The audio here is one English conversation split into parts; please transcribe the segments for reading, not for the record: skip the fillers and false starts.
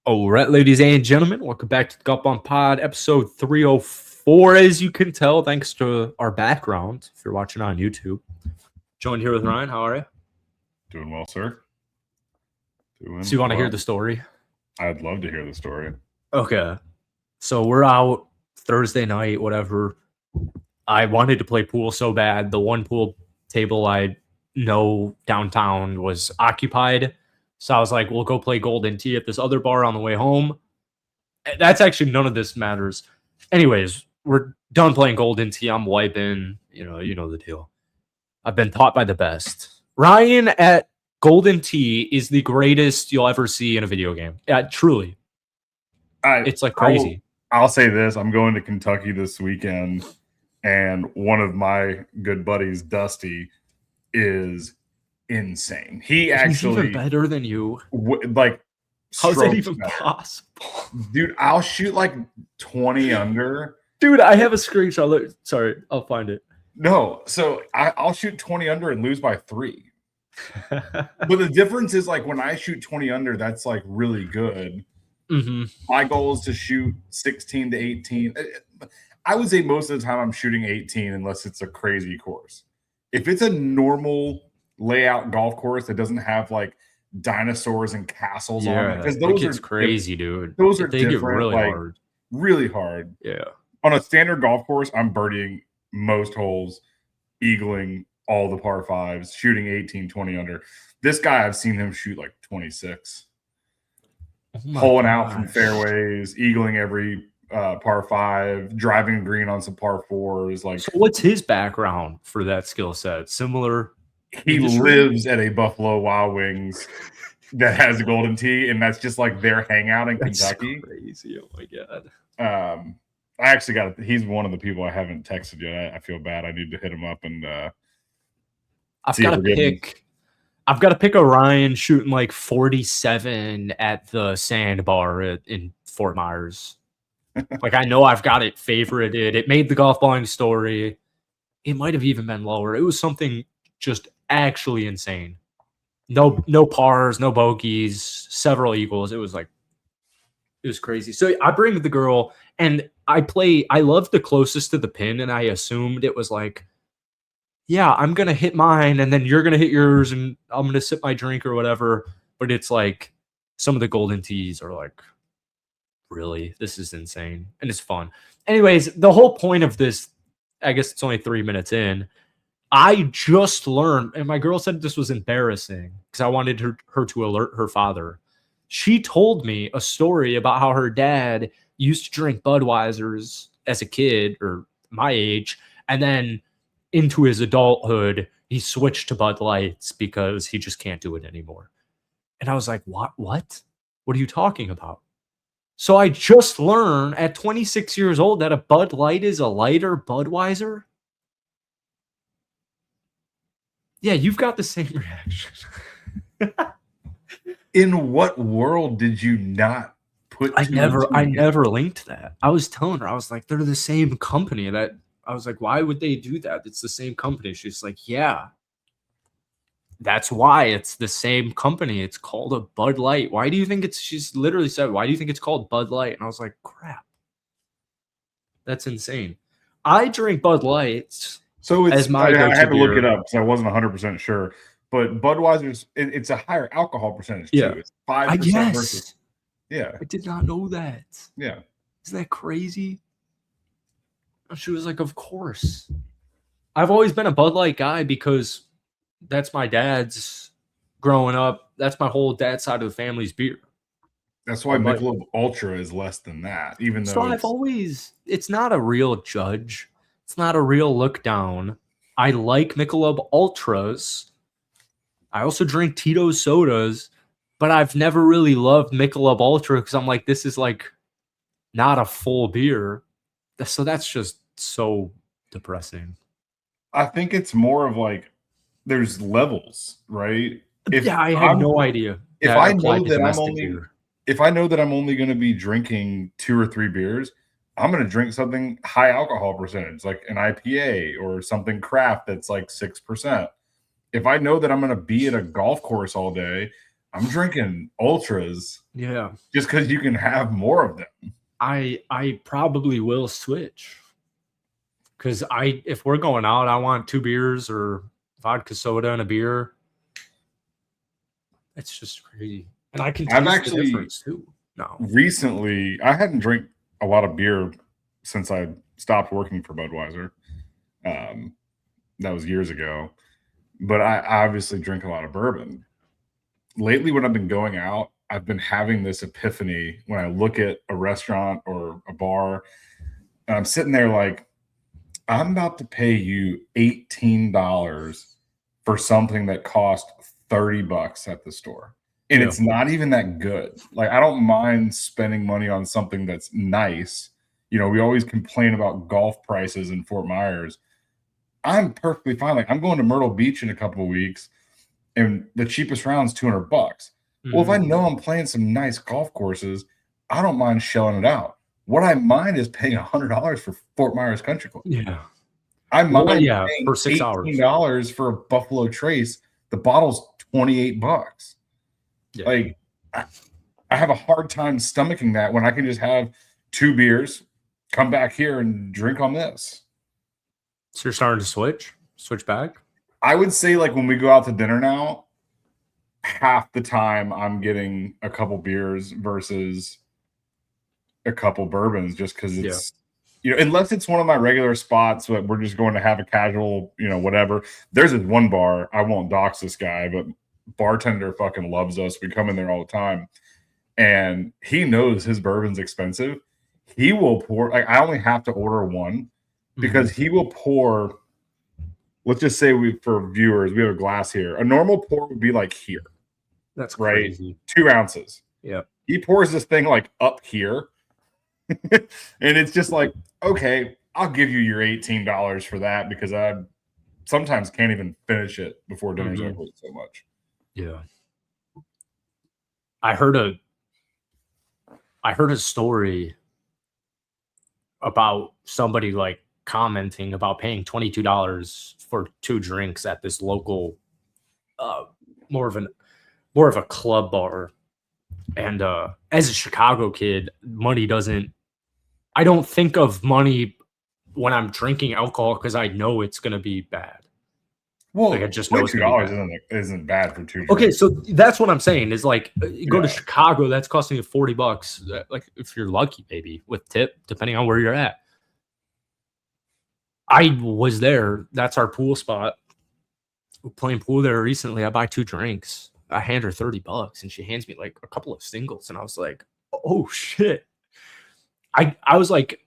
All right, ladies and gentlemen, welcome back to the Golfballing Pod, episode 304. As you can tell, thanks to our background, if you're watching on YouTube. Joined here with Ryan. How are you? Doing well, sir. So you want to hear the story? I'd love to hear the story. Okay. So we're out Thursday night, whatever. I wanted to play pool so bad. The one pool table I know downtown was occupied. So I was like, we'll go play Golden Tee at this other bar on the way home. That's actually none of this matters. Anyways, we're done playing Golden Tee. I'm wiping. You know the deal. I've been taught by the best. Ryan at Golden Tee is the greatest you'll ever see in a video game. Yeah, truly. It's like crazy. I'll say this. I'm going to Kentucky this weekend, and one of my good buddies, Dusty, is insane. He's even better than you. How's that even possible? Dude, I'll shoot like 20 under. Dude, I have a screenshot. Sorry, I'll find it. No, so I'll shoot 20 under and lose by 3. But the difference is, like, when I shoot 20 under, that's like really good. Mm-hmm. My goal is to shoot 16 to 18. I would say most of the time I'm shooting 18 unless it's a crazy course. If it's a normal layout golf course that doesn't have like dinosaurs and castles on it, because those are crazy, dude. Those are they different, get really hard. Really hard. Yeah. On a standard golf course, I'm birdieing most holes, eagling all the par 5s, shooting 18, 20 under. This guy, I've seen him shoot like 26. Pulling out from fairways, eagling every par 5, driving a green on some par 4s. Like, so what's his background for that skill set? Similar. He lives at a Buffalo Wild Wings that has a Golden Tee, and that's just like their hangout in Kentucky. Crazy! Oh my god. I actually he's one of the people I haven't texted yet. I feel bad. I need to hit him up and I've got to pick a Ryan shooting like 47 at the Sandbar in Fort Myers. Like, I know I've got it favorited. It made the Golfballing story. It might have even been lower. It was something just actually insane. No pars, no bogeys, several eagles. It was crazy. So I bring the girl and I love the closest to the pin, and I assumed it was like, yeah, I'm going to hit mine and then you're going to hit yours and I'm going to sip my drink or whatever. But it's like some of the Golden Tees are like, really, this is insane. And it's fun. Anyways, the whole point of this, I guess it's only 3 minutes in. I just learned, and my girl said this was embarrassing because I wanted her to alert her father. She told me a story about how her dad used to drink Budweisers as a kid or my age, and then into his adulthood, he switched to Bud Lights because he just can't do it anymore. And I was like, what? What are you talking about? So I just learned at 26 years old that a Bud Light is a lighter Budweiser. Yeah, you've got the same reaction. In what world did you not put? I never linked that. I was telling her, I was like, they're the same company. That I was like, why would they do that? It's the same company. She's like, yeah, that's why it's the same company. It's called a Bud Light. Why do you think it's? She's literally said, why do you think it's called Bud Light? And I was like, crap, that's insane. I drink Bud Lights. So it's I had to look it up because I wasn't 100% sure. But Budweiser's, it's a higher alcohol percentage too. Yeah. It's 5% versus. Yeah. I did not know that. Yeah. Isn't that crazy? She was like, of course. I've always been a Bud Light guy because that's my dad's growing up. That's my whole dad's side of the family's beer. That's why Michelob Ultra is less than that, even though it's not a real judge. It's not a real look down. I like Michelob Ultras. I also drink Tito's sodas, but I've never really loved Michelob Ultra because I'm like, this is like not a full beer. So that's just so depressing. I think it's more of like there's levels, right? I had no idea. If I know that I'm only going to be drinking 2 or 3 beers, I'm going to drink something high alcohol percentage, like an IPA or something craft that's like 6%. If I know that I'm going to be at a golf course all day, I'm drinking ultras. Yeah. Just because you can have more of them. I probably will switch. Because if we're going out, I want 2 beers or vodka soda and a beer. It's just crazy. And I can taste the difference too. No. Recently, I hadn't drank a lot of beer since I stopped working for Budweiser. That was years ago. But I obviously drink a lot of bourbon. Lately, when I've been going out, I've been having this epiphany when I look at a restaurant or a bar, and I'm sitting there like, I'm about to pay you $18 for something that cost $30 at the store. And it's not even that good. Like, I don't mind spending money on something that's nice. You know, we always complain about golf prices in Fort Myers. I'm perfectly fine. Like, I'm going to Myrtle Beach in a couple of weeks, and the cheapest round's $200. Mm-hmm. Well, if I know I'm playing some nice golf courses, I don't mind shelling it out. What I mind is paying $100 for Fort Myers Country Club. Yeah. I mind paying for 6 hours. $18 for a Buffalo Trace. The bottle's $28. Yeah. Like, I have a hard time stomaching that when I can just have 2 beers, come back here and drink on this. So you're starting to switch back? I would say, like, when we go out to dinner now, half the time I'm getting a couple beers versus a couple bourbons, just because it's, you know, unless it's one of my regular spots, but we're just going to have a casual, you know, whatever. There's this one bar, I won't dox this guy, but bartender fucking loves us. We come in there all the time, and he knows his bourbon's expensive. He will pour, like, I only have to order one because he will pour. Let's just say for viewers, we have a glass here. A normal pour would be like here. That's crazy. Right? 2 ounces. Yeah. He pours this thing like up here. And it's just like, okay, I'll give you your $18 for that because I sometimes can't even finish it before dinner's over so much. Yeah. I heard a story about somebody like commenting about paying $22 for 2 drinks at this local more of a club bar. And as a Chicago kid, I don't think of money when I'm drinking alcohol because I know it's going to be bad. Well, like, I just know $2 isn't bad for 2 drinks. Okay, so that's what I'm saying is, like, you go to Chicago, that's costing you $40. Like, if you're lucky, maybe with tip, depending on where you're at. I was there. That's our pool spot. We're playing pool there recently. I buy 2 drinks. I hand her $30, and she hands me like a couple of singles, and I was like, "Oh shit!" I was like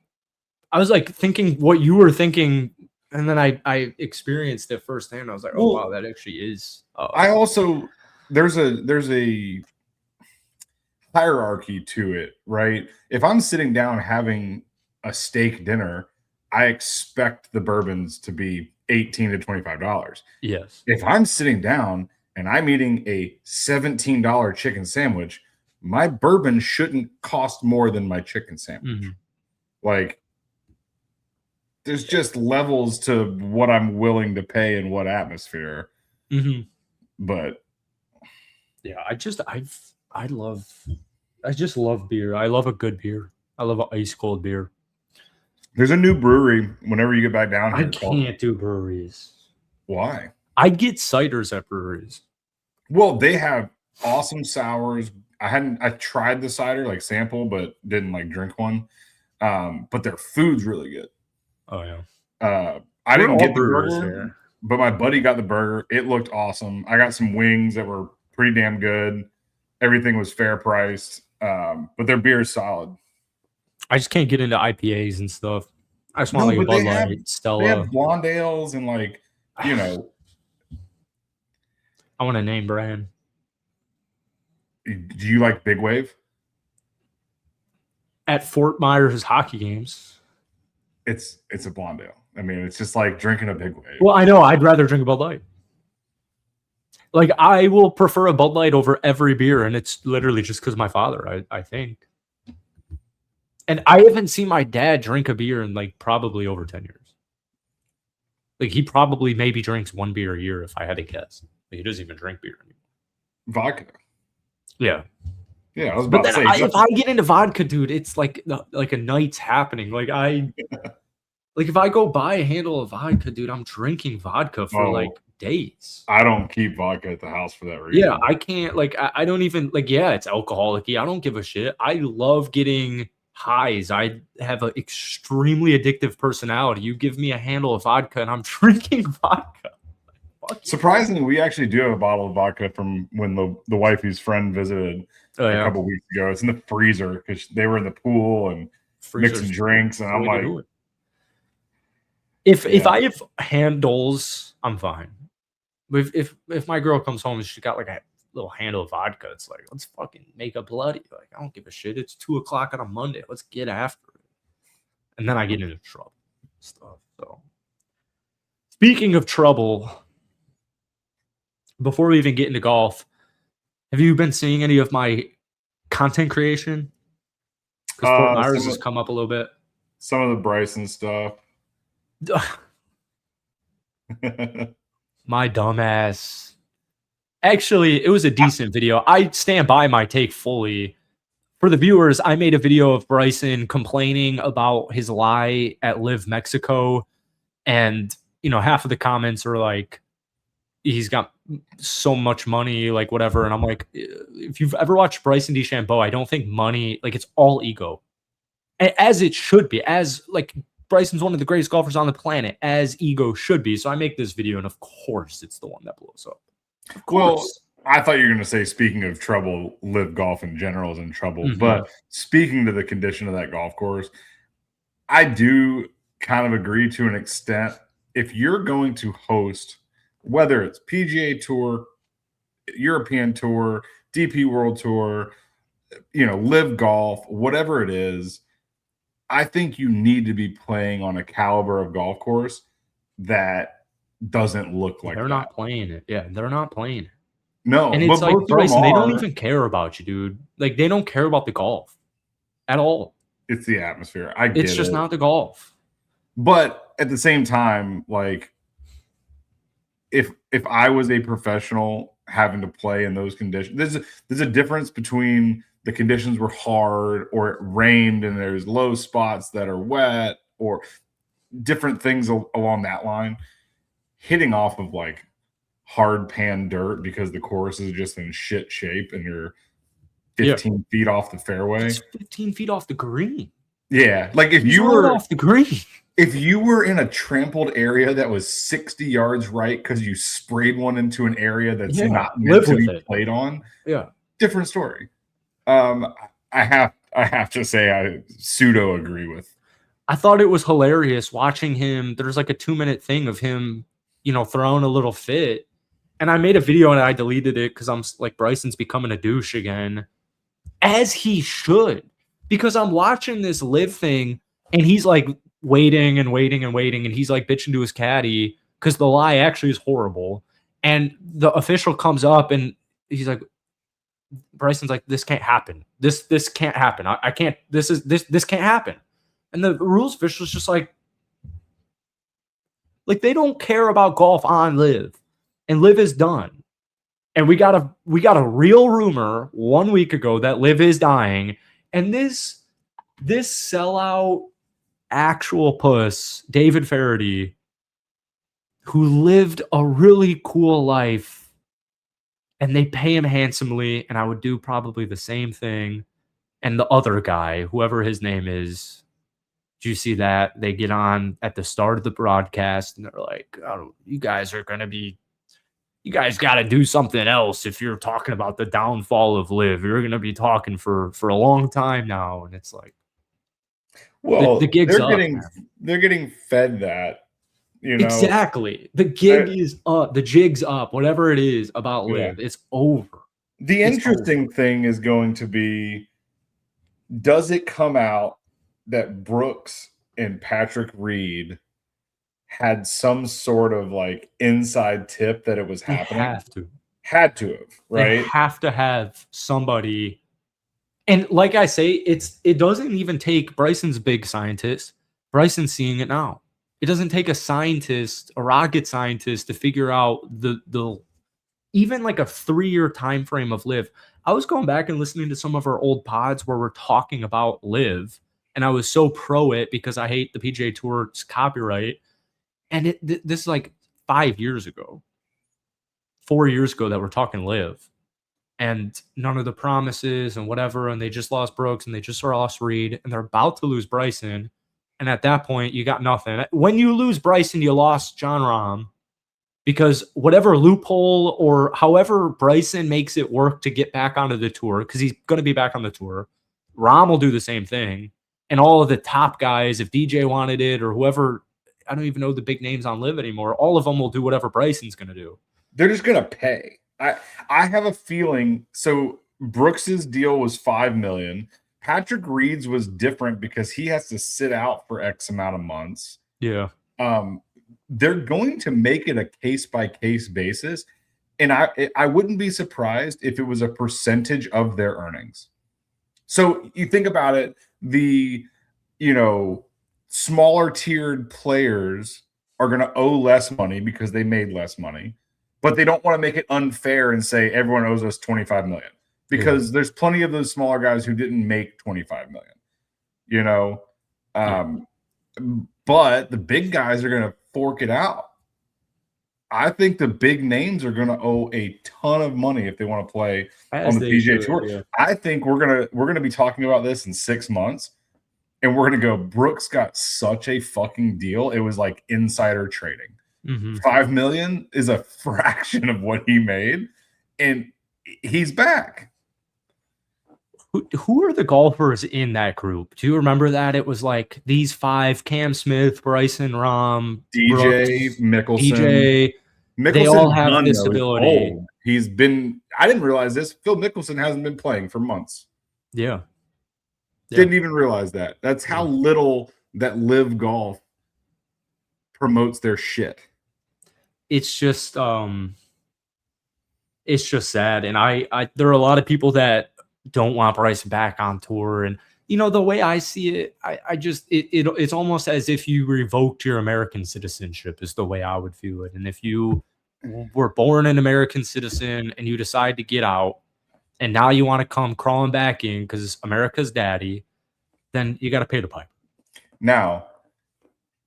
thinking what you were thinking, and then I experienced it firsthand. I was like, "Oh wow, that actually is." I also there's a hierarchy to it, right? If I'm sitting down having a steak dinner, I expect the bourbons to be $18 to $25. Yes. If I'm sitting down and I'm eating a $17 chicken sandwich, my bourbon shouldn't cost more than my chicken sandwich. Mm-hmm. Like, there's just levels to what I'm willing to pay in what atmosphere. Mm-hmm. But yeah, I just love beer. I love a good beer. I love an ice cold beer. There's a new brewery whenever you get back down here. I can't do breweries. Why? I get ciders at breweries. Well, they have awesome sours. I tried the cider, like sample, but didn't like drink one. But their food's really good. Oh yeah. I didn't get the burger, but my buddy got the burger. It looked awesome. I got some wings that were pretty damn good. Everything was fair priced. But their beer is solid. I just can't get into IPAs and stuff. I just want like a Bud Light, Stella. They have blonde ales and, like, you know. I want a name brand. Do you like Big Wave? At Fort Myers hockey games. It's a blonde ale. I mean, it's just like drinking a Big Wave. Well, I know. I'd rather drink a Bud Light. Like, I will prefer a Bud Light over every beer, and it's literally just because of my father, I think. And I haven't seen my dad drink a beer in, like, probably over 10 years. Like, he probably maybe drinks 1 beer a year, if I had to guess. Like, he doesn't even drink beer anymore. Vodka. Yeah. Yeah, I was about to say. If I get into vodka, dude, it's like a night's happening. Like if I go buy a handle of vodka, dude, I'm drinking vodka for like days. I don't keep vodka at the house for that reason. Yeah, I can't I don't even yeah, it's alcoholic-y. I don't give a shit. I love getting highs. I have an extremely addictive personality. You give me a handle of vodka and I'm drinking vodka. Surprisingly, we actually do have a bottle of vodka from when the wifey's friend visited a couple weeks ago. It's in the freezer because they were in the pool and mixing drinks, and I'm like, if I have handles, I'm fine. If my girl comes home and she's got like a little handle of vodka, it's like, let's fucking make a bloody. Like, I don't give a shit. It's 2:00 on a Monday. Let's get after it. And then I get into trouble stuff. So, speaking of trouble, before we even get into golf, have you been seeing any of my content creation? Because Fort Myers has come up a little bit. Some of the Bryson stuff. My dumbass. Actually, it was a decent video. I stand by my take fully. For the viewers, I made a video of Bryson complaining about his lie at LIV Mexico. And, half of the comments are like, he's got so much money, like whatever. And I'm like, if you've ever watched Bryson DeChambeau, I don't think money, like it's all ego. As it should be. As like Bryson's one of the greatest golfers on the planet, as ego should be. So I make this video, and of course it's the one that blows up. Of course. Well, I thought you were going to say, speaking of trouble, LIV golf in general is in trouble. But speaking to the condition of that golf course, I do kind of agree to an extent. If you're going to host, whether it's PGA Tour, European Tour, DP World Tour, LIV golf, whatever it is, I think you need to be playing on a caliber of golf course that doesn't look like they're not playing it. Yeah, they're not playing it. No, and it's like, Bryson, they don't even care about you, dude. Like, they don't care about the golf at all. It's the atmosphere. It's just not the golf. But at the same time, like, if I was a professional having to play in those conditions, there's a difference between the conditions were hard, or it rained and there's low spots that are wet, or different things along that line. Hitting off of like hard pan dirt because the course is just in shit shape and you're 15 feet off the fairway. It's 15 feet off the green. Yeah. Like if you were off the green. If you were in a trampled area that was 60 yards right because you sprayed one into an area that's not meant to be played on. Yeah. Different story. I have to say I pseudo agree with. I thought it was hilarious watching him. There's like a 2-minute thing of him, throwing a little fit. And I made a video and I deleted it because I'm like, Bryson's becoming a douche again. As he should. Because I'm watching this LIV thing and he's like waiting and waiting and waiting. And he's like bitching to his caddy because the lie actually is horrible. And the official comes up and he's like, Bryson's like, this can't happen. This can't happen. I can't. This can't happen. And the rules official is just like they don't care about golf on LIV, and LIV is done. And we got a real rumor 1 week ago that LIV is dying, and this sellout actual puss, David Feherty, who lived a really cool life, and they pay him handsomely, and I would do probably the same thing. And the other guy, whoever his name is, do you see that? They get on at the start of the broadcast, and they're like, oh, you guys got to do something else if you're talking about the downfall of LIV. You're going to be talking for a long time now. And it's like, well, the gig's up. They're getting fed that. Exactly. The gig is up. The jig's up. Whatever it is about LIV, it's over. The interesting thing is going to be, does it come out that Brooks and Patrick Reed had some sort of like inside tip that it was happening? Had to have, right? They have to have somebody. And like I say, it doesn't even take Bryson's big scientist. Bryson's seeing it now. It doesn't take a scientist, a rocket scientist, to figure out the even like a 3-year time frame of LIV. I was going back and listening to some of our old pods where we're talking about LIV, and I was so pro it because I hate the PGA Tour's copyright. And this is like 5 years ago, 4 years ago that we're talking LIV, and none of the promises and whatever, and they just lost Brooks and they just lost Reed, and they're about to lose Bryson. And at that point, you got nothing. When you lose Bryson, you lost John Rahm. Because whatever loophole or however Bryson makes it work to get back onto the tour, because he's going to be back on the tour, Rahm will do the same thing. And all of the top guys, if DJ wanted it or whoever, I don't even know the big names on LIV anymore, all of them will do whatever Bryson's going to do. They're just going to pay. I have a feeling. So Brooks's deal was $5 million. Patrick Reed's was different because he has to sit out for X amount of months. Yeah. They're going to make it a case-by-case basis, and I wouldn't be surprised if it was a percentage of their earnings. So you think about it, the smaller tiered players are going to owe less money because they made less money, but they don't want to make it unfair and say everyone owes us $25 million because there's plenty of those smaller guys who didn't make $25 million. But the big guys are going to fork it out. I think the big names are going to owe a ton of money if they want to play on the PGA Tour. Yeah. I think we're gonna be talking about this in 6 months, and we're gonna go, Brooks got such a fucking deal. It was like insider trading. $5 million is a fraction of what he made, and he's back. Who are the golfers in that group? Do you remember that? It was like these 5: Cam Smith, Bryson, Rahm, DJ, Brooks, Mickelson. They all have this ability. He's been – I didn't realize this. Phil Mickelson hasn't been playing for months. Yeah. Didn't even realize that. That's how little that LIV Golf promotes their shit. It's just sad. And I there are a lot of people that don't want Bryson back on tour. And, the way I see it, it's almost as if you revoked your American citizenship is the way I would view it. And if you were born an American citizen and you decide to get out and now you want to come crawling back in because America's daddy, then you got to pay the piper. Now,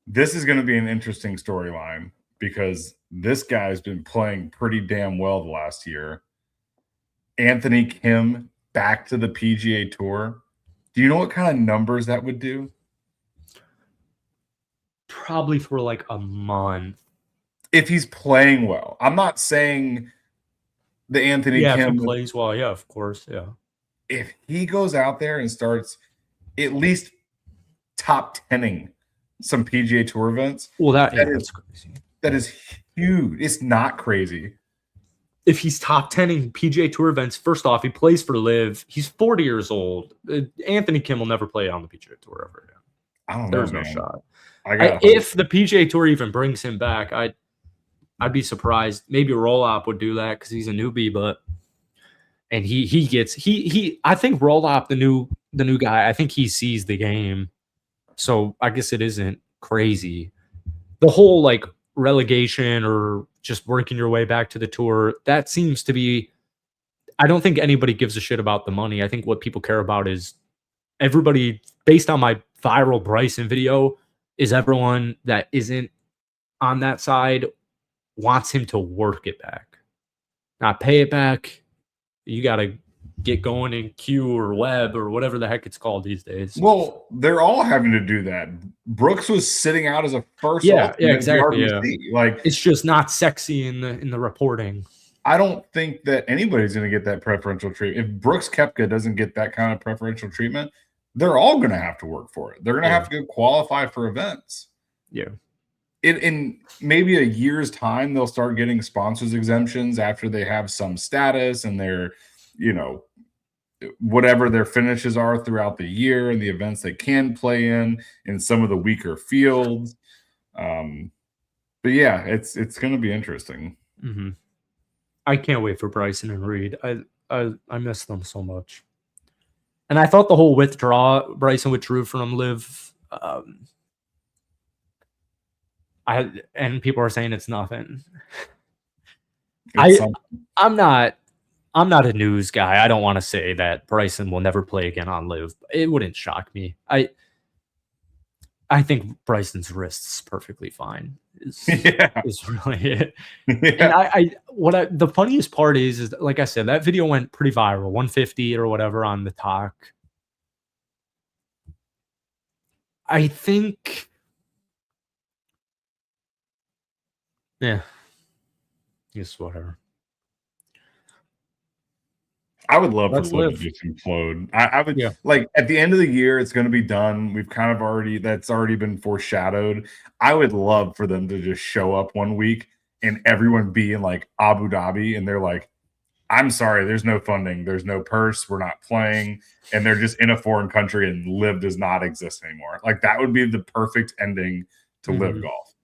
this is going to be an interesting storyline because this guy's been playing pretty damn well the last year. Anthony Kim back to the PGA Tour. Do you know what kind of numbers that would do? Probably for like a month. If he's playing well. I'm not saying the Anthony Kim. If he plays well, yeah, of course, yeah. If he goes out there and starts at least top 10ing some PGA Tour events. Well, that's crazy. That is huge. It's not crazy. If he's top 10ing PGA Tour events, first off, he plays for LIV. He's 40 years old. Anthony Kim will never play on the PGA Tour ever again. I don't know. There's no shot. If the PGA Tour even brings him back, I'd be surprised. Maybe Roll-Up would do that because he's a newbie, and he I think Roll-Up, the new guy, I think he sees the game. So I guess it isn't crazy. The whole like relegation or just working your way back to the tour, that seems to be, I don't think anybody gives a shit about the money. I think what people care about is everybody, based on my viral Bryson video, is everyone that isn't on that side wants him to work it back, not pay it back. You got to get going in Q or Web or whatever the heck it's called these days. Well, they're all having to do that. Brooks was sitting out as a first. Exactly. RBC. Like, it's just not sexy in the reporting. I don't think that anybody's going to get that preferential treatment. If Brooks Koepka doesn't get that kind of preferential treatment, they're all going to have to work for it. They're going to have to go qualify for events. Yeah. In maybe a year's time, they'll start getting sponsors exemptions after they have some status and they're, whatever their finishes are throughout the year and the events they can play in some of the weaker fields. But yeah, it's going to be interesting. Mm-hmm. I can't wait for Bryson and Reed. I miss them so much. And I thought the whole Bryson withdrew from LIV. And people are saying it's nothing. I'm I'm not a news guy. I don't want to say that Bryson will never play again on LIV. It wouldn't shock me. I think Bryson's wrist's perfectly fine. Is really it. Yeah. And the funniest part is like I said, that video went pretty viral, 150 or whatever on the talk. I think, yeah, just whatever. I would love for LIV to just implode. I would like at the end of the year, it's going to be done. We've kind of that's already been foreshadowed. I would love for them to just show up one week and everyone be in like Abu Dhabi and they're like, I'm sorry, there's no funding, there's no purse, we're not playing, and they're just in a foreign country and LIV does not exist anymore. Like that would be the perfect ending to LIV golf.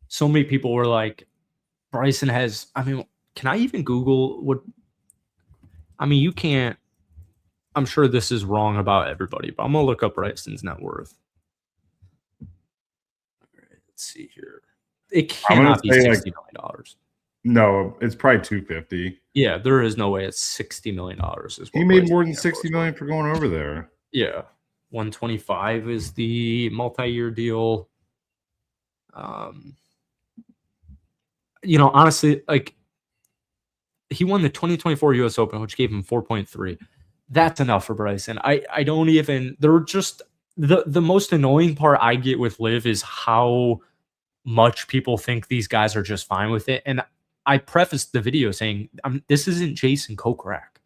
So many people were like, Bryson has, I mean, can I even Google what? I mean, you can't. I'm sure this is wrong about everybody, but I'm gonna look up Bryson's net worth. Let's see here. It cannot be $60 million. No, it's probably 250. Yeah, there is no way it's $60 million. He made more than 60 million for going over there. Yeah, 125 is the multi-year deal. You know, honestly, like. He won the 2024 US Open, which gave him 4.3. That's enough for Bryson. I don't even, they're just, the most annoying part I get with LIV is how much people think these guys are just fine with it. And I prefaced the video saying, this isn't Jason Kokrak.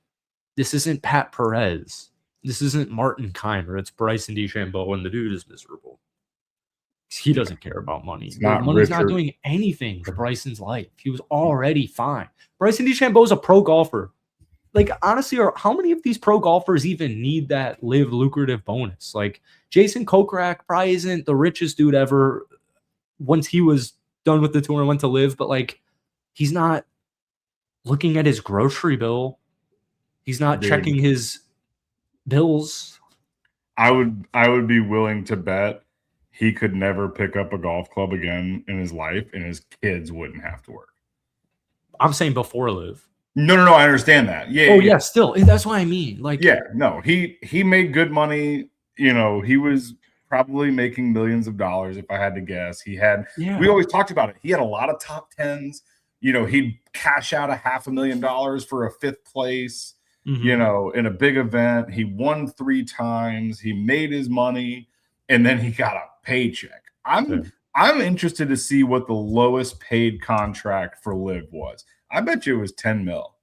This isn't Pat Perez. This isn't Martin Keimer. It's Bryson DeChambeau, and the dude is miserable. He doesn't care about money. Money's not doing anything to Bryson's life. He was already fine. Bryson DeChambeau is a pro golfer. Like, honestly, how many of these pro golfers even need that LIV lucrative bonus? Like, Jason Kokrak probably isn't the richest dude ever once he was done with the tour and went to LIV, but, like, he's not looking at his grocery bill. He's not checking his bills. I would be willing to bet he could never pick up a golf club again in his life, and his kids wouldn't have to work. I'm saying before LIV. No, I understand that. Yeah. Oh, yeah, still. That's what I mean. Like, yeah, no, he made good money. You know, he was probably making millions of dollars, if I had to guess. We always talked about it. He had a lot of top tens. You know, he'd cash out $500,000 for a 5th place, you know, in a big event. He won 3 times. He made his money, and then he got a paycheck. I'm interested to see what the lowest paid contract for LIV was. I bet you it was 10 mil.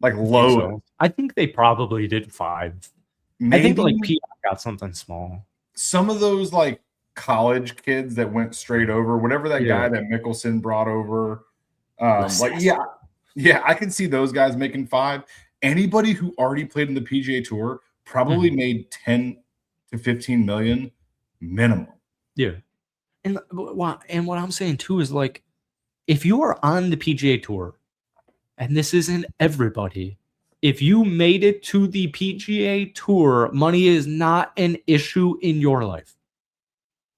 Like low. I think they probably did 5. Maybe. I think like Pete got something small. Some of those like college kids that went straight over, whatever that guy that Mickelson brought over. I can see those guys making 5. Anybody who already played in the PGA Tour probably made 10 to 15 million minimum. Yeah. And what I'm saying too is, like, if you are on the PGA Tour, and this isn't everybody, if you made it to the PGA Tour, money is not an issue in your life.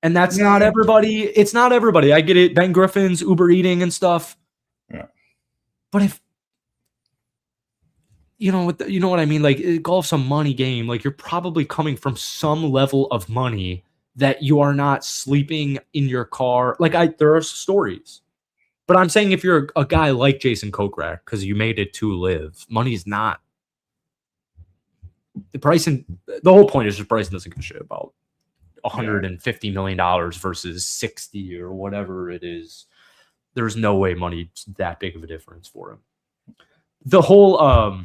And that's not everybody. It's not everybody. I get it. Ben Griffin's Uber eating and stuff. Yeah. But if you know what I mean? Like, golf's a money game. Like, you're probably coming from some level of money that you are not sleeping in your car. Like, there are stories. But I'm saying if you're a guy like Jason Kokrak, because you made it to LIV, money's not. The whole point is just Bryson doesn't give a shit about $150 million versus 60 or whatever it is. There's no way money's that big of a difference for him. The whole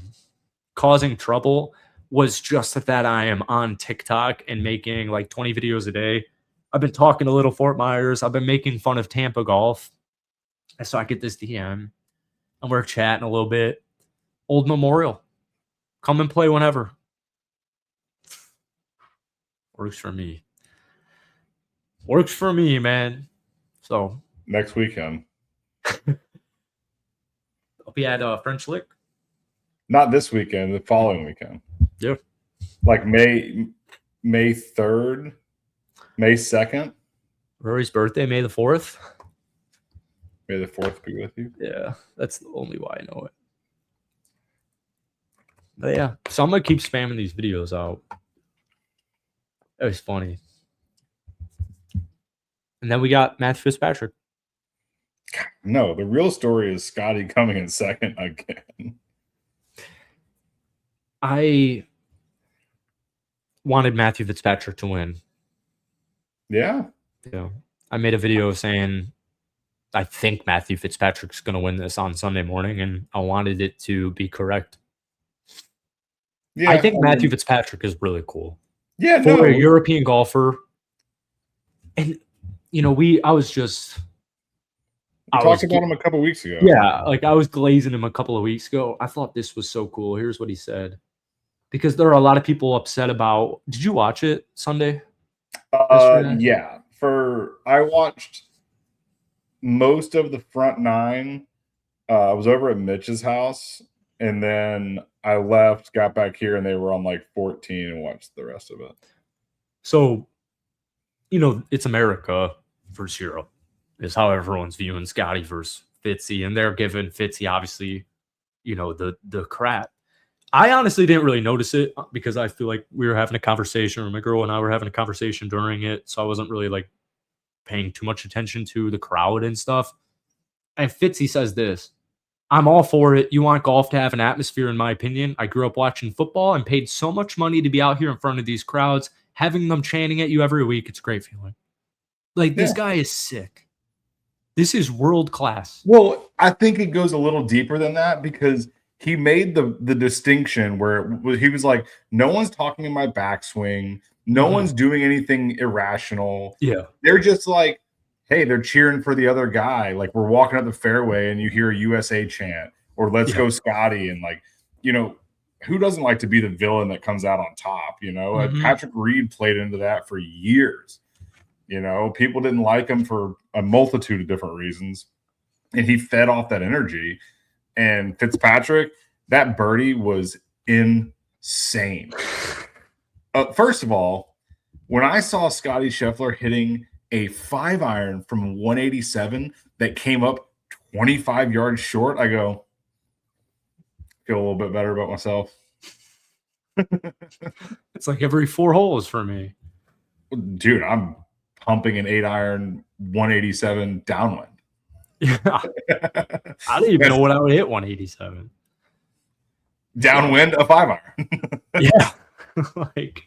causing trouble was just that I am on TikTok and making like 20 videos a day. I've been talking to Little Fort Myers. I've been making fun of Tampa golf. And so I get this DM and we're chatting a little bit. Old Memorial. Come and play whenever. Works for me. Works for me, man. So next weekend. I'll be at French Lick. Not this weekend, the following weekend. Yeah. Like May 3rd, May 2nd. Rory's birthday, May the 4th. May the 4th be with you. Yeah, that's the only why I know it. But yeah, so I'm gonna keep spamming these videos out. It was funny. And then we got Matthew Fitzpatrick. No, the real story is Scotty coming in second again. I wanted Matthew Fitzpatrick to win. Yeah. Yeah. I made a video saying I think Matthew Fitzpatrick's going to win this on Sunday morning, and I wanted it to be correct. Yeah, I think Matthew Fitzpatrick is really cool. Yeah, for a European golfer. And I talked about him a couple weeks ago. Yeah, like I was glazing him a couple of weeks ago. I thought this was so cool. Here's what he said. Because there are a lot of people upset about. Did you watch it Sunday? Yeah. I watched most of the front nine. I was over at Mitch's house, and then I left, got back here, and they were on like 14 and watched the rest of it. So, it's America versus Europe is how everyone's viewing Scotty versus Fitzy, and they're giving Fitzy obviously, the crap. I honestly didn't really notice it because I feel like we were having a conversation, or my girl and I were having a conversation during it, so I wasn't really like paying too much attention to the crowd and stuff. And Fitzy says this: I'm all for it. You want golf to have an atmosphere, in my opinion. I grew up watching football and paid so much money to be out here in front of these crowds, having them chanting at you every week. It's a great feeling. Like, this guy is sick. This is world class. Well, I think it goes a little deeper than that because he made the distinction where he was like, no one's talking in my backswing. No one's doing anything irrational. Yeah. They're just like, hey, they're cheering for the other guy. Like, we're walking up the fairway and you hear a USA chant or let's go Scotty. And like, who doesn't like to be the villain that comes out on top? Patrick Reed played into that for years. People didn't like him for a multitude of different reasons. And he fed off that energy. And Fitzpatrick, that birdie was insane. First of all, when I saw Scotty Scheffler hitting a 5-iron from 187 that came up 25 yards short, I feel a little bit better about myself. It's like every 4 holes for me. Dude, I'm pumping an 8-iron 187 downwind. Yeah. I didn't even know what I would hit 187. Downwind, a 5-iron. Yeah. Like,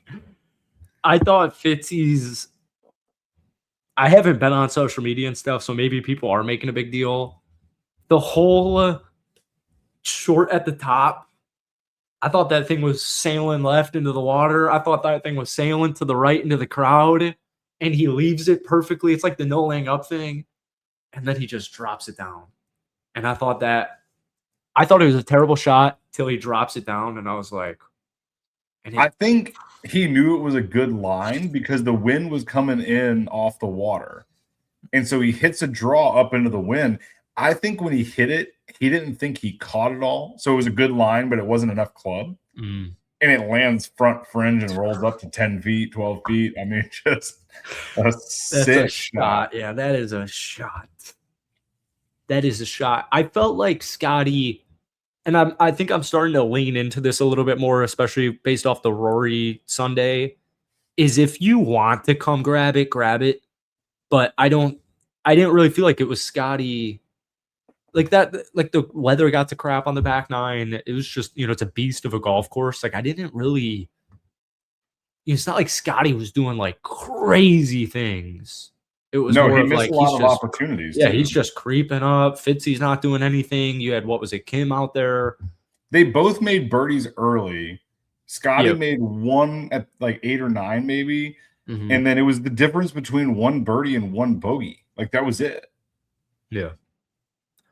I thought Fitzy's. I haven't been on social media and stuff, so maybe people are making a big deal. The whole short at the top, I thought that thing was sailing left into the water. I thought that thing was sailing to the right into the crowd, and he leaves it perfectly. It's like the no laying up thing, and then he just drops it down. And I thought it was a terrible shot till he drops it down, and I was like, I think he knew it was a good line because the wind was coming in off the water. And so he hits a draw up into the wind. I think when he hit it, he didn't think he caught it all. So it was a good line, but it wasn't enough club. And it lands front fringe and rolls up to 10 feet, 12 feet. I mean, just a sick shot. Yeah, that is a shot. That is a shot. I felt like Scotty, and I think I'm starting to lean into this a little bit more, especially based off the Rory Sunday, is if you want to come grab it, grab it. But I didn't really feel like it was Scotty like that. Like the weather got to crap on the back nine. It was just, it's a beast of a golf course. Like I didn't really, it's not like Scotty was doing like crazy things. It was more he of missed like a lot of opportunities. Yeah, he's just creeping up. Fitzy's not doing anything. You had, what was it, Kim out there? They both made birdies early. Scotty made one at like 8 or 9 maybe. And then it was the difference between one birdie and one bogey. Like that was it. Yeah.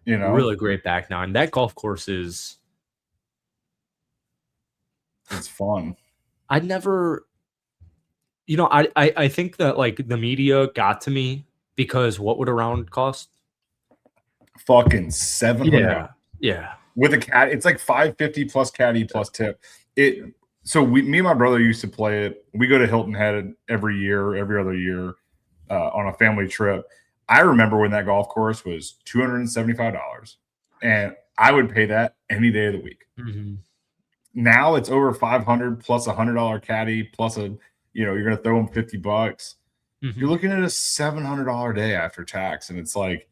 Really great back nine. That golf course it's fun. I'd never, I think that like the media got to me because what would a round cost? Fucking $700. Yeah. With a cat, it's like $550 plus caddy plus tip. So me and my brother used to play it. We go to Hilton Head every other year on a family trip. I remember when that golf course was $275, and I would pay that any day of the week. now it's over 500 plus $100 caddy plus you're going to throw them $50. You're looking at a $700 day after tax, and it's like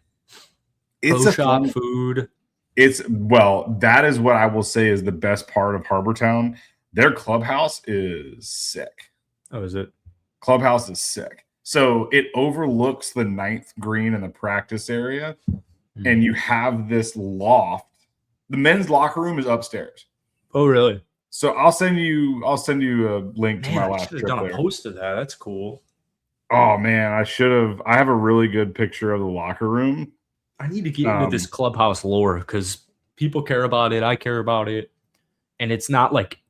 it's a shop food. That is what I will say is the best part of Harbortown. Their clubhouse is sick. Oh, is it? Clubhouse is sick. So it overlooks the 9th green in the practice area, and you have this loft. The men's locker room is upstairs. Oh, really? So I'll send you a link to my last trip done there. A post of that. That's cool. Oh man, I should have. I have a really good picture of the locker room. I need to get into this clubhouse lore because people care about it. I care about it, and it's not like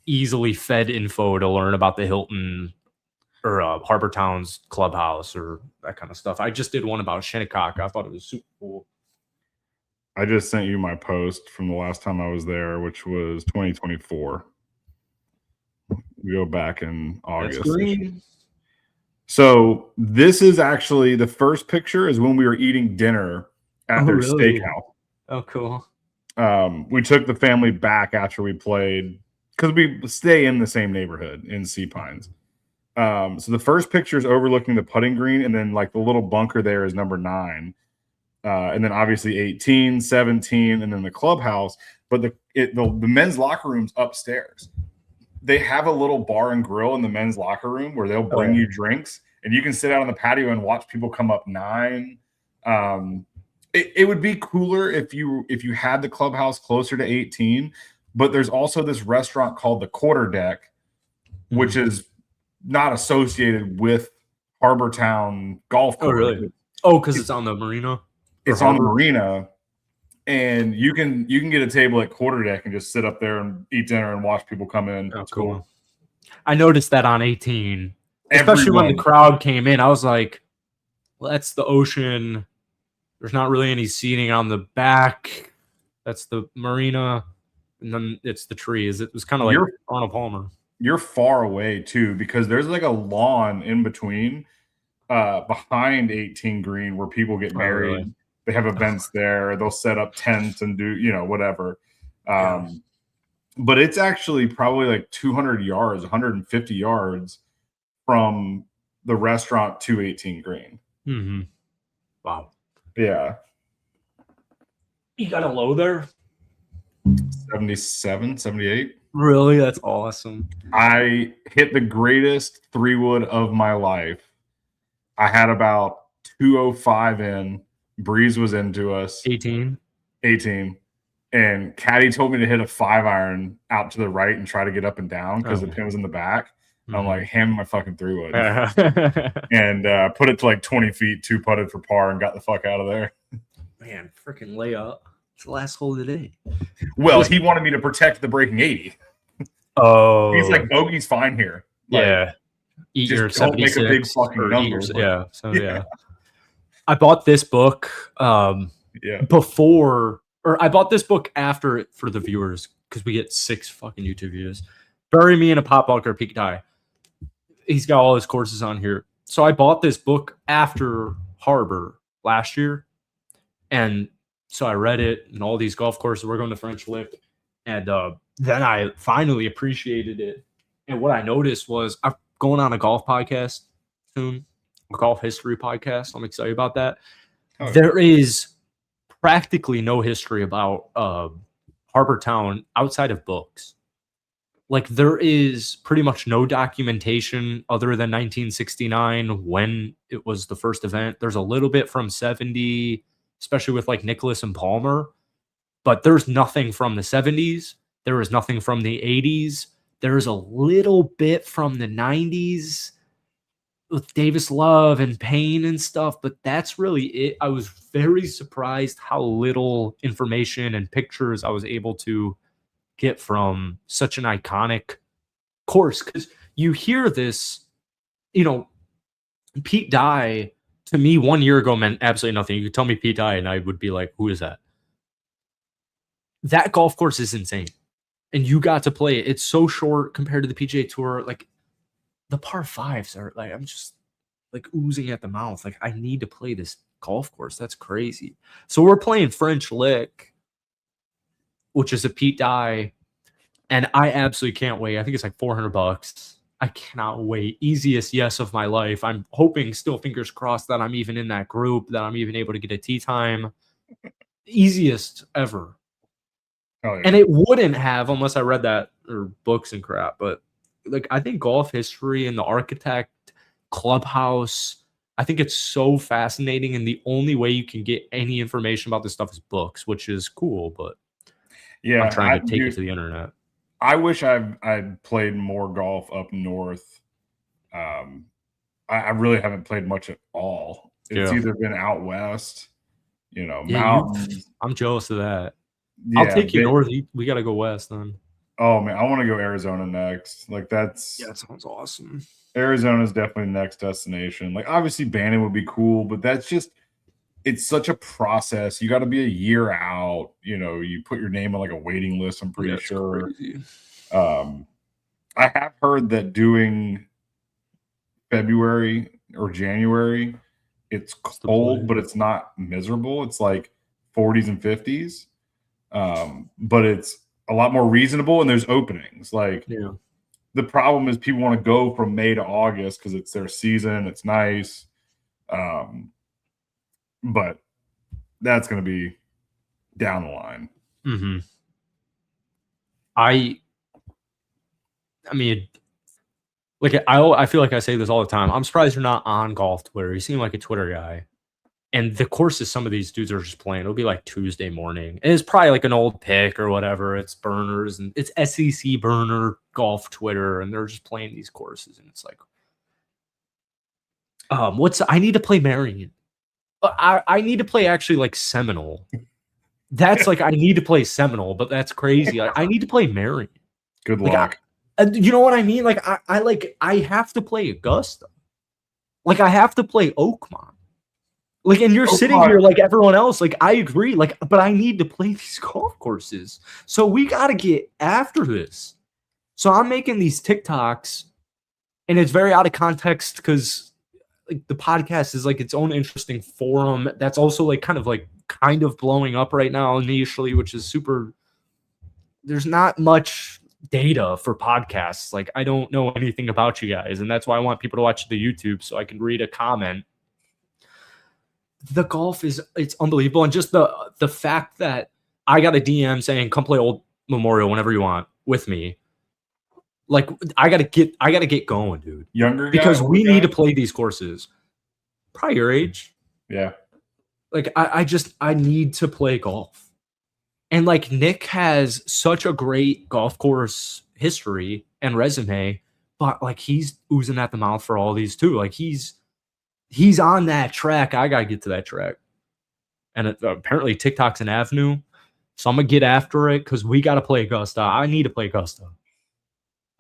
easily fed info to learn about the Hilton or Harbortown's clubhouse or that kind of stuff. I just did one about Shinnecock. I thought it was super cool. I just sent you my post from the last time I was there, which was 2024. We go back in August. That's green. So this is actually the first picture is when we were eating dinner at their steakhouse. Oh, cool. We took the family back after we played because we stay in the same neighborhood in Sea Pines. So the first picture is overlooking the putting green, and then like the little bunker there is number 9. And then obviously 18, 17, and then the clubhouse. But the men's locker room's upstairs. They have a little bar and grill in the men's locker room where they'll bring you drinks, and you can sit out on the patio and watch people come up 9. It would be cooler if you had the clubhouse closer to 18. But there's also this restaurant called the Quarter Deck, which is not associated with Harbortown Golf Course. Oh, really? Oh, because it's on the marina. It's on the marina, and you can get a table at Quarter Deck and just sit up there and eat dinner and watch people come in. Oh, cool. I noticed that on 18, especially when the crowd came in. I was like, well, that's the ocean. There's not really any seating on the back. That's the marina, and then it's the trees. It was kind of like Arnold Palmer. You're far away too, because there's like a lawn in between behind 18 green where people get married. Really? They have events there. They'll set up tents and do, whatever. But it's actually probably like 200 yards, 150 yards from the restaurant to 18 green. Mm-hmm. Wow. Yeah. You got a low there? 77, 78. Really? That's awesome. I hit the greatest 3-wood of my life. I had about 205 in. Breeze was into us. 18. And Caddy told me to hit a 5-iron out to the right and try to get up and down because the pin was in the back. I'm like, hammer my fucking 3-wood. And put it to like 20 feet, 2-putted for par, and got the fuck out of there. Man, freaking layup. It's the last hole of the day. Well, he wanted me to protect the breaking 80. Oh. He's like, bogey's fine here. Like, yeah. Eat your 76. Make a big fucking number. Yeah. I bought this book before, or I bought this book after it for the viewers because we get 6 fucking YouTube views. Bury Me in a Pop Bunker, Peak Die. He's got all his courses on here. So I bought this book after Harbor last year. And so I read it and all these golf courses. We're going to French Lick. And then I finally appreciated it. And what I noticed was I'm going on a golf podcast soon. A golf history podcast. I'm excited about that. Oh, there is practically no history about Harbortown outside of books. Like there is pretty much no documentation other than 1969 when it was the first event. There's a little bit from 70, especially with like Nicholas and Palmer, but there's nothing from the 70s. There is nothing from the 80s. There's a little bit from the 90s. With Davis Love and Payne and stuff, but that's really it. I was very surprised how little information and pictures I was able to get from such an iconic course. Because you hear this, Pete Dye to me 1 year ago meant absolutely nothing. You could tell me Pete Dye and I would be like, who is that? That golf course is insane. And you got to play it. It's so short compared to the PGA Tour. Like, the par 5s are like, I'm just like oozing at the mouth. Like, I need to play this golf course. That's crazy. So we're playing French Lick, which is a Pete Dye And I absolutely can't wait. I think it's like $400. I cannot wait. Easiest yes of my life. I'm hoping, still fingers crossed, that I'm even in that group, that I'm even able to get a tee time. Easiest ever. Oh, yeah. And it wouldn't have unless I read that or books and crap. But like, I think golf history and the architect, clubhouse, I think it's so fascinating. And the only way you can get any information about this stuff is books, which is cool. But yeah, I'm trying to take it to the internet. I wish I'd played more golf up north. I really haven't played much at all. It's either been out west, mountains. I'm jealous of that. Yeah, I'll take you north. We got to go west then. Oh man, I want to go Arizona next. Like that sounds awesome. Arizona's definitely the next destination. Like obviously Bannon would be cool, but it's such a process. You got to be a year out. You put your name on like a waiting list. I'm pretty sure. Crazy. I have heard that doing February or January, it's cold, but it's not miserable. It's like 40s and 50s. But it's a lot more reasonable and there's openings. Like the problem is people want to go from May to August because it's their season. It's nice. But that's going to be down the line. Mm-hmm. I mean, like I feel like I say this all the time. I'm surprised you're not on golf Twitter. You seem like a Twitter guy. And the courses some of these dudes are just playing, it'll be like Tuesday morning. And it's probably like an old pick or whatever. It's burners and it's SEC burner golf Twitter, and they're just playing these courses. And it's like, I need to play Marion. I need to play actually like Seminole. That's like I need to play Seminole, but that's crazy. I need to play Marion. Good luck. You know what I mean? Like I have to play Augusta. Like I have to play Oakmont. Like, and you're sitting here like everyone else. Like, I agree. Like, but I need to play these golf courses. So we got to get after this. So I'm making these TikToks, and it's very out of context because like the podcast is like its own interesting forum that's also like kind of blowing up right now initially, which is super. There's not much data for podcasts. Like, I don't know anything about you guys, and that's why I want people to watch the YouTube so I can read a comment. The golf it's unbelievable. And just the fact that I got a DM saying, come play Old Memorial whenever you want with me. Like I gotta get going, dude. Younger guy, because we need to play these courses. Probably your age. Yeah. Like I need to play golf. And like Nick has such a great golf course history and resume, but like he's oozing at the mouth for all these too. Like he's on that track. I got to get to that track. And apparently TikTok's an avenue. So I'm going to get after it because we got to play Augusta. I need to play Augusta.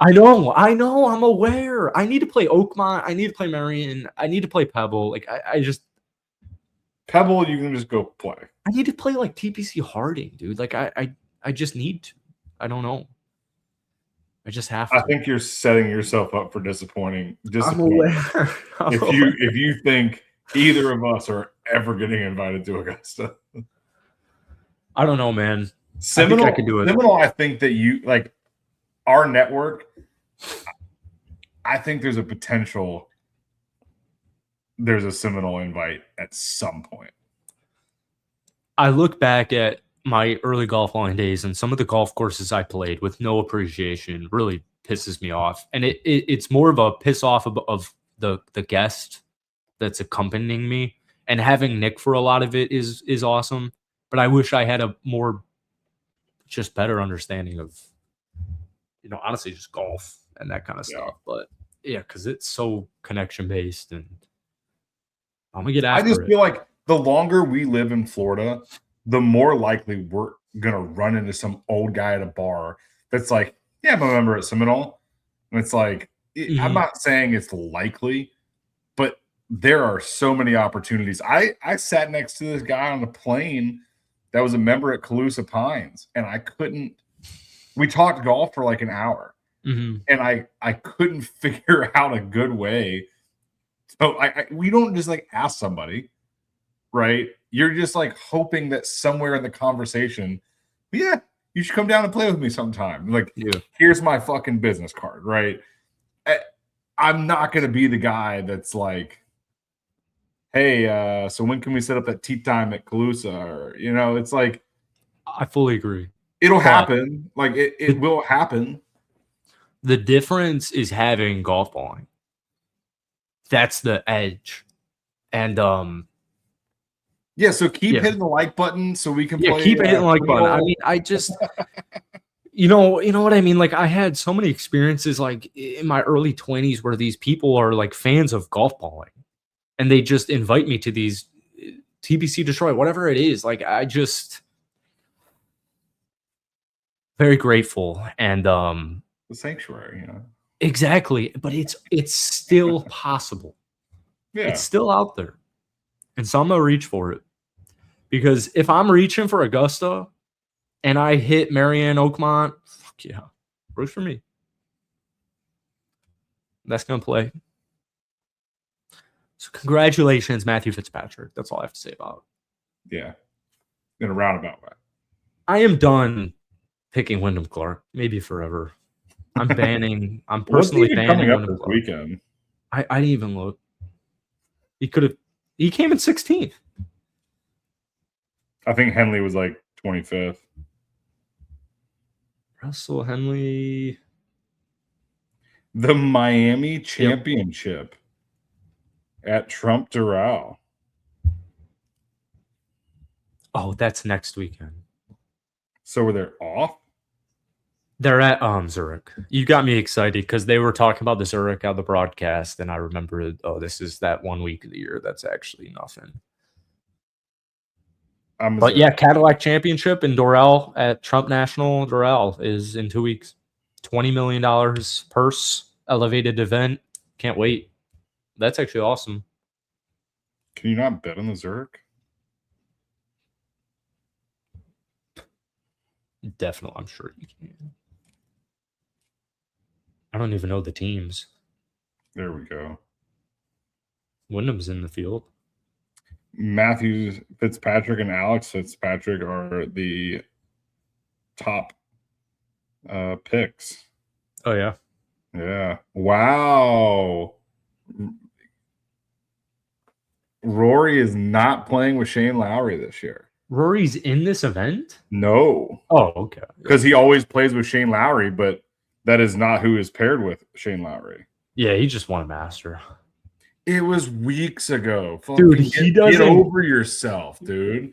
I know. I'm aware. I need to play Oakmont. I need to play Marion. I need to play Pebble. Like I just. Pebble, you can just go play. I need to play like TPC Harding, dude. Like I just need to. I don't know. I just have to. I think you're setting yourself up for disappointing. I'm aware. If you think either of us are ever getting invited to Augusta, I don't know, man. Seminole, I think I could do it. Seminole, I think that you like our network. I think there's a potential. There's a Seminole invite at some point. I look back at my early Golfballing days, and some of the golf courses I played with no appreciation really pisses me off. And it's more of a piss off of the guest that's accompanying me. And having Nick for a lot of it is awesome. But I wish I had a more just better understanding of, honestly, just golf and that kind of stuff. But yeah, because it's so connection based, and I'm gonna get after it. I just feel like the longer we live in Florida, the more likely we're gonna run into some old guy at a bar that's like, yeah, I'm a member at Seminole. And it's like, I'm not saying it's likely, but there are so many opportunities. I sat next to this guy on a plane that was a member at Calusa Pines, and we talked golf for like an hour. And I couldn't figure out a good way. So we don't just like ask somebody, right? You're just like hoping that somewhere in the conversation, yeah, You should come down and play with me sometime. Like, Yeah. here's my fucking business card, right? I'm not going to be the guy that's like, hey, so when can we set up that tea time at Calusa? Or, you know, it's like, I fully agree. it'll happen. Like, it will happen. The difference is having golf balling. That's the edge. And yeah, so keep hitting the like button so we can play. Keep hitting the like button. I mean, I just you know what I mean? Like, I had so many experiences like in my early 20s where these people are like fans of golf balling and they just invite me to these TBC Detroit, whatever it is. Like, I just very grateful. And the sanctuary, you know. Exactly, but it's still possible. Yeah. It's still out there. And so I'm gonna reach for it. Because if I'm reaching for Augusta and I hit Marianne Oakmont, fuck yeah. Root for me. That's gonna play. So congratulations, Matthew Fitzpatrick. That's all I have to say about it. Yeah. In a roundabout way. I am done picking Wyndham Clark. Maybe forever. I'm personally banning Wyndham Clark. Weekend? I didn't even look. He came in 16th. I think Henley was like 25th. Russell Henley. The Miami Championship at Trump Doral. Oh, that's next weekend. So were they off? They're at Zurich. You got me excited because they were talking about the Zurich on the broadcast, and I remembered, this is that 1 week of the year that's actually nothing. But yeah, Cadillac Championship in Doral at Trump National Doral is in 2 weeks. $20 million purse, elevated event. Can't wait. That's actually awesome. Can you not bet on the Zurich? Definitely, I'm sure you can. I don't even know the teams. There we go. Wyndham's in the field. Matthew Fitzpatrick and Alex Fitzpatrick are the top picks. Oh, yeah. Yeah. Wow. Rory is not playing with Shane Lowry this year. Rory's in this event? No. Oh, okay. Because he always plays with Shane Lowry, but that is not who is paired with Shane Lowry. Yeah, he just won a master. It was weeks ago. Dude, he doesn't. Get over yourself, dude.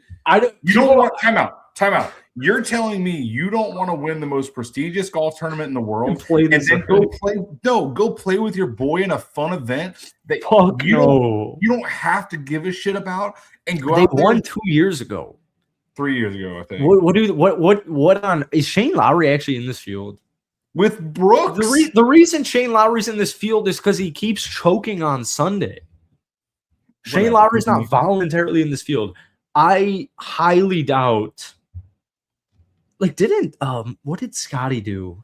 You don't want time out. You're telling me you don't want to win the most prestigious golf tournament in the world and then go play with your boy in a fun event that you don't have to give a shit about and go out there. They won 2 years ago. 3 years ago, I think. What on is Shane Lowry actually in this field? With Brooks. The reason Shane Lowry's in this field is because he keeps choking on Sunday. Shane Lowry's not voluntarily in this field. I highly doubt. Like, what did Scotty do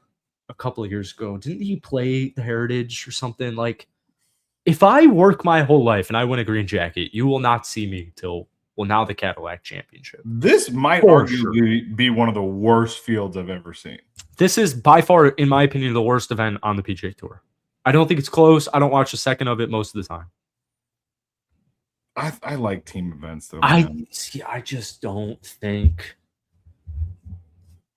a couple of years ago? Didn't he play the Heritage or something? Like, if I work my whole life and I win a green jacket, you will not see me till now the Cadillac Championship. This might arguably be one of the worst fields I've ever seen. This is by far, in my opinion, the worst event on the PGA Tour. I don't think it's close. I don't watch a second of it most of the time. I like team events though. I just don't think.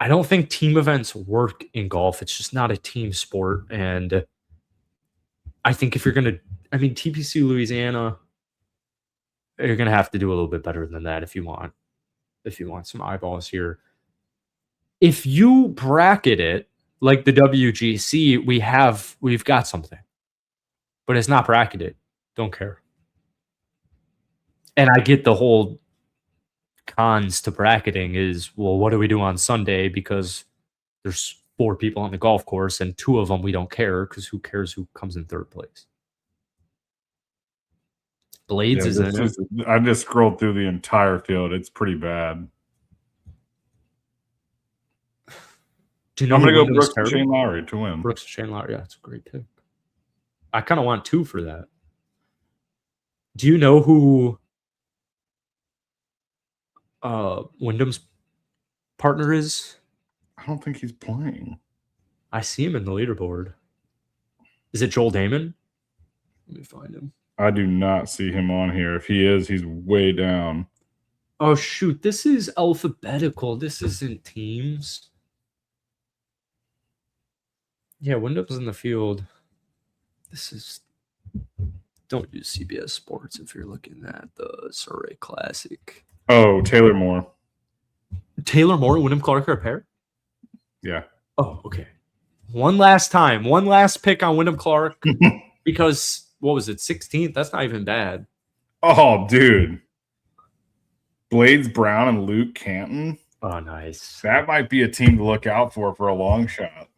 I don't think team events work in golf. It's just not a team sport, and I think if you're gonna, TPC Louisiana, you're gonna have to do a little bit better than that if you want some eyeballs here. If you bracket it like the WGC, we've got something, but it's not bracketed. Don't care. And I get the whole cons to bracketing is, well, what do we do on Sunday? Because there's 4 people on the golf course and 2 of them we don't care because who cares who comes in 3rd place? Blades is in it. I just scrolled through the entire field. It's pretty bad. Do you know I'm going to go Brooks and Shane Lowry to win. Brooks and Shane Lowry. Yeah, it's a great pick. I kind of want 2 for that. Do you know who Wyndham's partner is? I don't think he's playing. I see him in the leaderboard. Is it Joel Damon? Let me find him. I do not see him on here. If he is, he's way down. Oh, shoot. This is alphabetical. This isn't teams. Yeah, Wyndham's in the field. This is... Don't use CBS Sports if you're looking at the Surrey Classic. Oh, Taylor Moore. Taylor Moore and Wyndham Clark are a pair? Yeah. Oh, okay. One last time. One last pick on Wyndham Clark. Because, what was it, 16th? That's not even bad. Oh, dude. Blades Brown and Luke Canton. Oh, nice. That might be a team to look out for a long shot.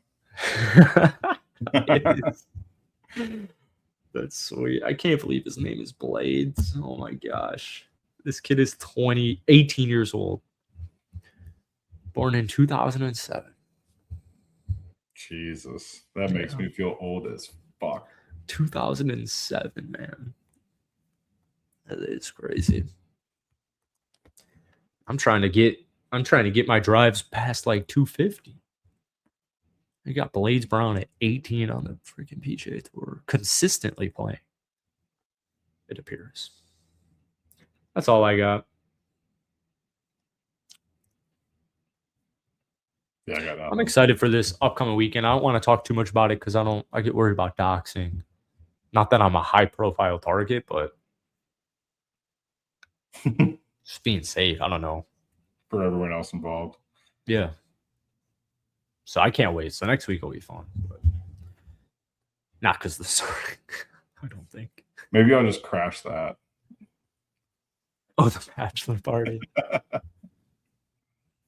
That's sweet. I can't believe his name is Blades. Oh, my gosh. This kid is 18 years old. Born in 2007. Jesus. That makes me feel old as fuck. 2007, man. That is crazy. I'm trying to get my drives past like 250. I got Blades Brown at 18 on the freaking PGA Tour, consistently playing. It appears. That's all I got. Yeah, I got that. I'm excited for this upcoming weekend. I don't want to talk too much about it because I get worried about doxing. Not that I'm a high profile target, but just being safe. I don't know. For everyone else involved. Yeah. So I can't wait. So next week will be fun. But not because the story. I don't think. Maybe I'll just crash that. Oh, the bachelor party.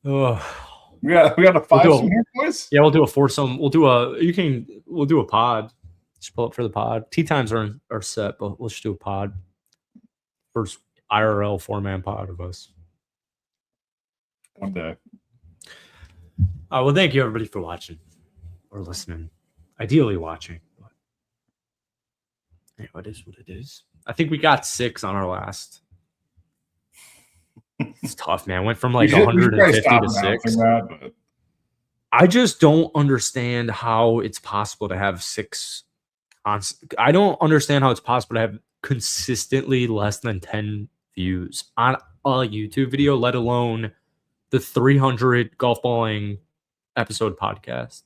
Oh. We got a foursome here, boys. Yeah, we'll do a foursome. We'll do a pod. Just pull up for the pod. Tea times are set, but let's just do a pod. First IRL 4-man pod of us. One day. Well, thank you everybody for watching or listening. Ideally watching. But anyway, it is what it is. I think we got 6 on our last. It's tough, man. Went from like 150 to 6. But... I just don't understand how it's possible to have 6. I don't understand how it's possible to have consistently less than 10 views on a YouTube video, let alone the 300 golf balling episode podcast.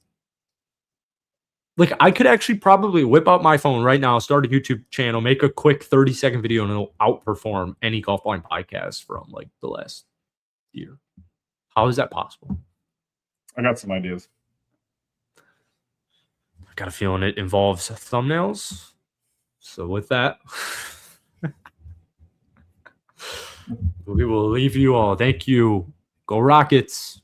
Like, I could actually probably whip out my phone right now, start a YouTube channel, make a quick 30-second video, and it'll outperform any golf balling podcast from like the last year. How is that possible? I got some ideas. I got a feeling it involves thumbnails. So with that, we will leave you all. Thank you. Go Rockets.